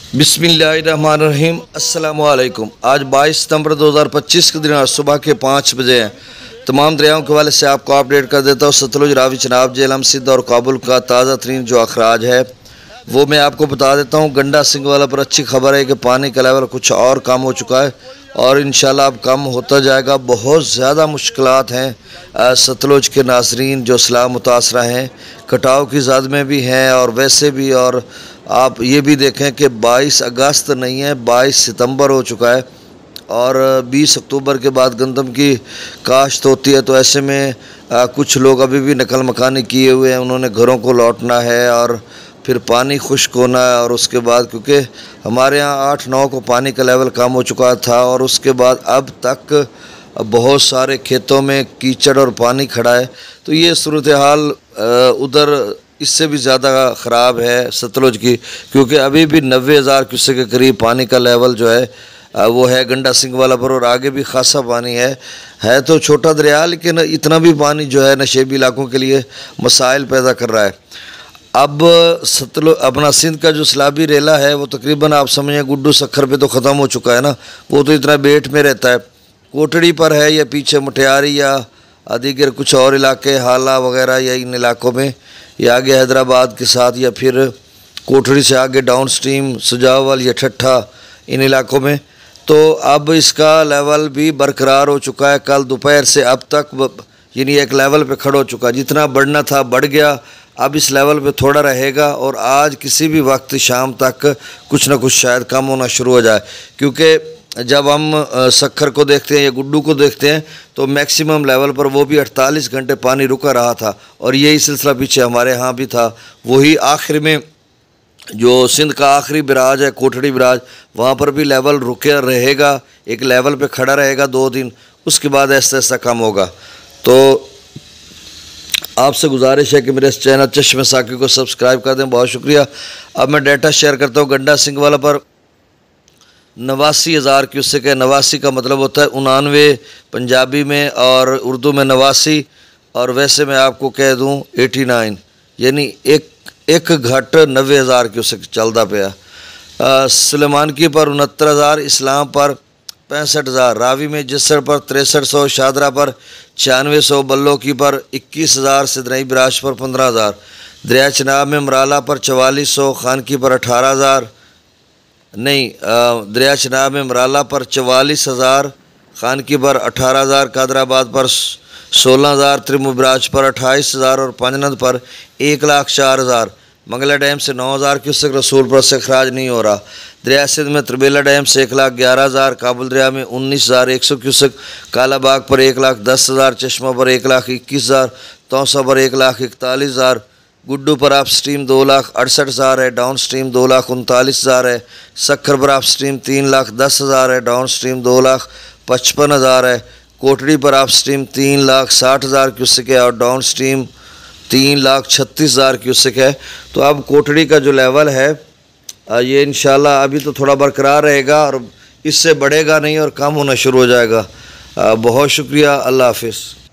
बिस्मिल्लाहिर्रहमानिर्रहीम। अस्सलामु अलैकुम। आज 22 सितंबर 2025 के दिन और सुबह के 5 बजे हैं। तमाम दरियाओं के हवाले से आपको अपडेट कर देता हूँ। सतलुज, रावी, चनाब, झेलम, सिंध और काबुल का ताज़ा तरीन जो अखराज है वो मैं आपको बता देता हूँ। गंडा सिंह वाला पर अच्छी खबर है कि पानी का लेवल कुछ और कम हो चुका है और इंशाल्लाह अब कम होता जाएगा। बहुत ज़्यादा मुश्किलात हैं सतलुज के नाज़रीन जो सलाह मुतासरा हैं, कटाव की ज़द में भी हैं और वैसे भी। और आप ये भी देखें कि 22 अगस्त नहीं है, 22 सितंबर हो चुका है और 20 अक्टूबर के बाद गंदम की काश्त होती है। तो ऐसे में कुछ लोग अभी भी नकल मकानी किए हुए हैं, उन्होंने घरों को लौटना है और फिर पानी खुश्क होना है। और उसके बाद क्योंकि हमारे यहाँ 8-9 को पानी का लेवल कम हो चुका था और उसके बाद अब तक बहुत सारे खेतों में कीचड़ और पानी खड़ा है। तो ये सूरत हाल उधर इससे भी ज़्यादा ख़राब है सतलुज की, क्योंकि अभी भी 90,000 क्यूसेक के करीब पानी का लेवल जो है वो है गंडा सिंह वाला पर, और आगे भी खासा पानी है तो छोटा दरिया, लेकिन इतना भी पानी जो है नशेबी इलाकों के लिए मसाइल पैदा कर रहा है। अब सतलुज अपना सिंध का जो सैलाबी रेला है वो तकरीबन आप समझें गुड्डू सखर पे तो ख़त्म हो चुका है ना, वो तो इतना बेट में रहता है। कोटड़ी पर है या पीछे मुटियारी या दीगर कुछ और इलाके हाला वगैरह या इन इलाकों में, या आगे हैदराबाद के साथ या फिर कोटड़ी से आगे डाउन स्ट्रीम सुजावल या ठट्ठा इन इलाकों में। तो अब इसका लेवल भी बरकरार हो चुका है। कल दोपहर से अब तक यानी एक लेवल पे खड़ा हो चुका है। जितना बढ़ना था बढ़ गया, अब इस लेवल पे थोड़ा रहेगा और आज किसी भी वक्त शाम तक कुछ ना कुछ शायद कम होना शुरू हो जाए। क्योंकि जब हम सखर को देखते हैं या गुड्डू को देखते हैं तो मैक्सिमम लेवल पर वो भी 48 घंटे पानी रुका रहा था और यही सिलसिला पीछे हमारे यहाँ भी था। वही आखिर में जो सिंध का आखिरी बिराज है कोटड़ी बिराज, वहाँ पर भी लेवल रुके रहेगा, एक लेवल पे खड़ा रहेगा 2 दिन, उसके बाद ऐसा ऐसा कम होगा। तो आपसे गुजारिश है कि मेरे इस चैनल चश्मे साकी को सब्सक्राइब कर दें। बहुत शुक्रिया। अब मैं डाटा शेयर करता हूँ। गंडा सिंह वाला पर 89,000 क्यूसेक है। 89 का मतलब होता है 99 पंजाबी में और उर्दू में 89, और वैसे मैं आपको कह दूं 89, यानी एक घट 90,000 क्यूसेक चलता पाया। सुलेमान की पर 69,000, इस्लाम पर 65,000, रावी में जिसर पर 6300, शादरा पर 9600, बल्लो की पर 21,000, सिदनई बिराश पर 15,000, दरिया चनाब में मराला पर 4400, खान की पर 18,000 नहीं, दरिया चनाब में मराला पर 44,000, खान की पर 18,000, कादराबाद पर 16,000, त्रिमुबराज पर 28,000 और पंजनद पर 1,04,000। मंगला डैम से 9,000 क्यूसेक, रसूलपुर से अखराज नहीं हो रहा। दरिया सिंध में त्रिबेला डैम से 1,11,000, काबुल दरिया में 19,100 क्यूसेक, कालाबाग पर 1,10,000, चश्मा पर 1,21,000, तौसा पर 1,41,000, गुड्डू पर आप स्ट्रीम 2,68,000 है, डाउन स्ट्रीम 2,39,000 है, सखर पर आप स्ट्रीम 3,10,000 है, डाउन स्ट्रीम 2,55,000 है, कोटड़ी पर आप स्ट्रीम 3,60,000 क्यूसेक है और डाउन स्ट्रीम 3,36,000 क्यूसेक है। तो अब कोटड़ी का जो लेवल है ये इंशाल्लाह अभी तो थोड़ा बरकरार रहेगा और इससे बढ़ेगा नहीं और कम होना शुरू हो जाएगा। बहुत शुक्रिया। अल्लाह हाफिज़।